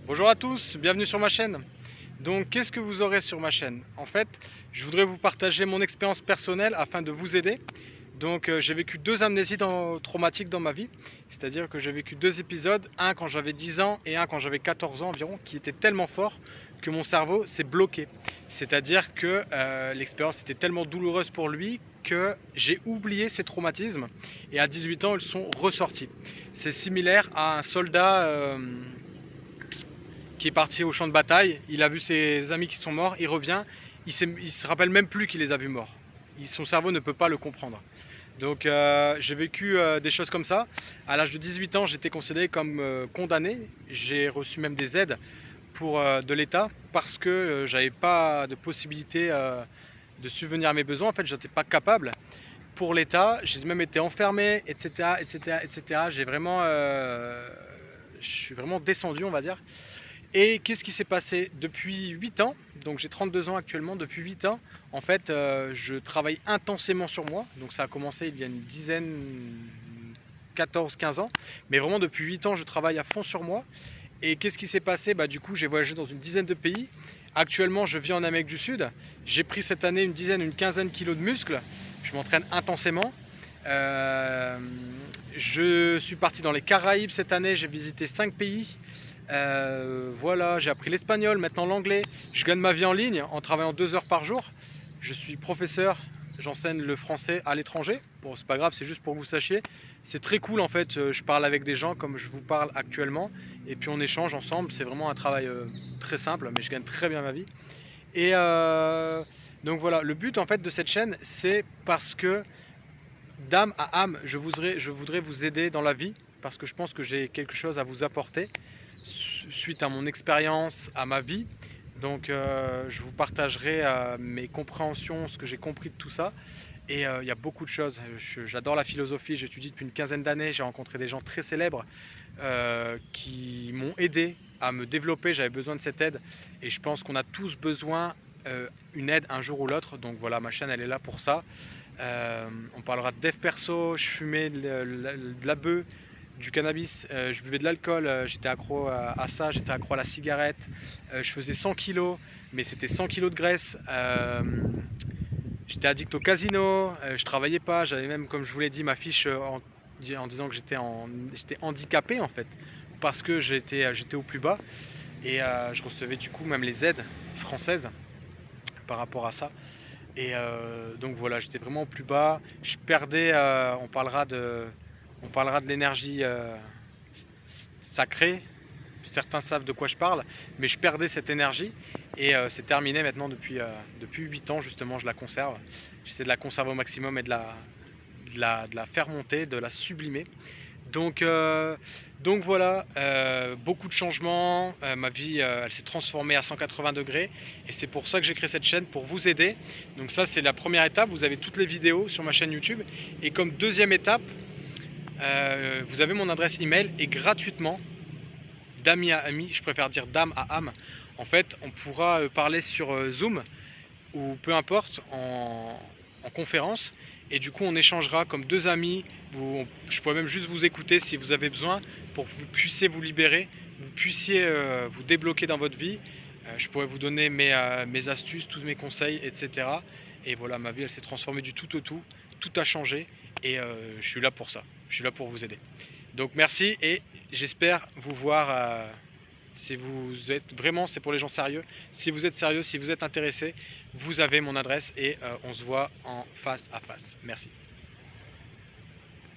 Bonjour à tous, bienvenue sur ma chaîne. Donc qu'est-ce que vous aurez sur ma chaîne? En fait, je voudrais vous partager mon expérience personnelle afin de vous aider. Donc j'ai vécu deux amnésies traumatiques dans ma vie. C'est-à-dire que j'ai vécu deux épisodes, un quand j'avais 10 ans et un quand j'avais 14 ans environ, qui étaient tellement forts que mon cerveau s'est bloqué. C'est-à-dire que l'expérience était tellement douloureuse pour lui que j'ai oublié ces traumatismes et à 18 ans ils sont ressortis. C'est similaire à un soldat qui est parti au champ de bataille, il a vu ses amis qui sont morts, il revient, il se rappelle même plus qu'il les a vus morts. Son cerveau ne peut pas le comprendre. Donc j'ai vécu des choses comme ça. À l'âge de 18 ans, j'étais considéré comme condamné. J'ai reçu même des aides de l'État parce que j'avais pas de possibilité de subvenir à mes besoins. En fait, je n'étais pas capable. Pour l'État, j'ai même été enfermé, etc., etc., etc. Je suis vraiment descendu, on va dire. Et qu'est-ce qui s'est passé depuis 8 ans? Donc j'ai 32 ans actuellement, depuis 8 ans, en fait, je travaille intensément sur moi. Donc ça a commencé il y a une dizaine, 14-15 ans. Mais vraiment depuis 8 ans, je travaille à fond sur moi. Et qu'est-ce qui s'est passé? Du coup, j'ai voyagé dans une dizaine de pays. Actuellement, je vis en Amérique du Sud. J'ai pris cette année une dizaine, une quinzaine de kilos de muscles. Je m'entraîne intensément. Euh, je suis parti dans les Caraïbes cette année. J'ai visité 5 pays. Voilà, j'ai appris l'espagnol, maintenant l'anglais. Je gagne ma vie en ligne en travaillant 2 heures par jour. Je suis professeur, j'enseigne le français à l'étranger. Bon, c'est pas grave, c'est juste pour que vous sachiez. C'est très cool en fait, je parle avec des gens comme je vous parle actuellement. Et puis on échange ensemble, c'est vraiment un travail très simple, mais je gagne très bien ma vie. Et donc voilà, le but en fait de cette chaîne, c'est parce que d'âme à âme, je voudrais vous aider dans la vie, parce que je pense que j'ai quelque chose à vous apporter suite à mon expérience, à ma vie. Donc je vous partagerai mes compréhensions, ce que j'ai compris de tout ça. Et il y a beaucoup de choses. J'adore la philosophie, j'étudie depuis une quinzaine d'années, j'ai rencontré des gens très célèbres qui m'ont aidé à me développer, j'avais besoin de cette aide. Et je pense qu'on a tous besoin une aide un jour ou l'autre. Donc voilà, ma chaîne elle est là pour ça. On parlera de dev perso, je fumais de la bœuf, du cannabis, je buvais de l'alcool, j'étais accro à ça, j'étais accro à la cigarette, je faisais 100 kilos, mais c'était 100 kilos de graisse, j'étais addict au casino, je travaillais pas, j'avais même, comme je vous l'ai dit, ma fiche en disant que j'étais handicapé en fait, parce que j'étais au plus bas, et je recevais du coup même les aides françaises par rapport à ça. Et donc voilà, j'étais vraiment au plus bas. Je perdais, on parlera de l'énergie sacrée. Certains savent de quoi je parle, mais je perdais cette énergie et c'est terminé maintenant depuis 8 ans justement, je la conserve. J'essaie de la conserver au maximum et de la faire monter, de la sublimer. Donc, donc voilà, beaucoup de changements, ma vie elle s'est transformée à 180 degrés et c'est pour ça que j'ai créé cette chaîne, pour vous aider. Donc ça c'est la première étape, vous avez toutes les vidéos sur ma chaîne YouTube. Et comme deuxième étape, vous avez mon adresse email et gratuitement, d'ami à ami, je préfère dire d'âme à âme, en fait on pourra parler sur Zoom ou peu importe en conférence, et du coup on échangera comme deux amis. Je pourrais même juste vous écouter si vous avez besoin pour que vous puissiez vous libérer, vous puissiez vous débloquer dans votre vie. Je pourrais vous donner mes astuces, tous mes conseils, etc. Et voilà, ma vie elle s'est transformée du tout au tout, tout a changé et je suis là pour ça, je suis là pour vous aider. Donc merci et j'espère vous voir. Si vous êtes vraiment, c'est pour les gens sérieux. Si vous êtes sérieux, si vous êtes intéressé, vous avez mon adresse et on se voit en face à face. Merci.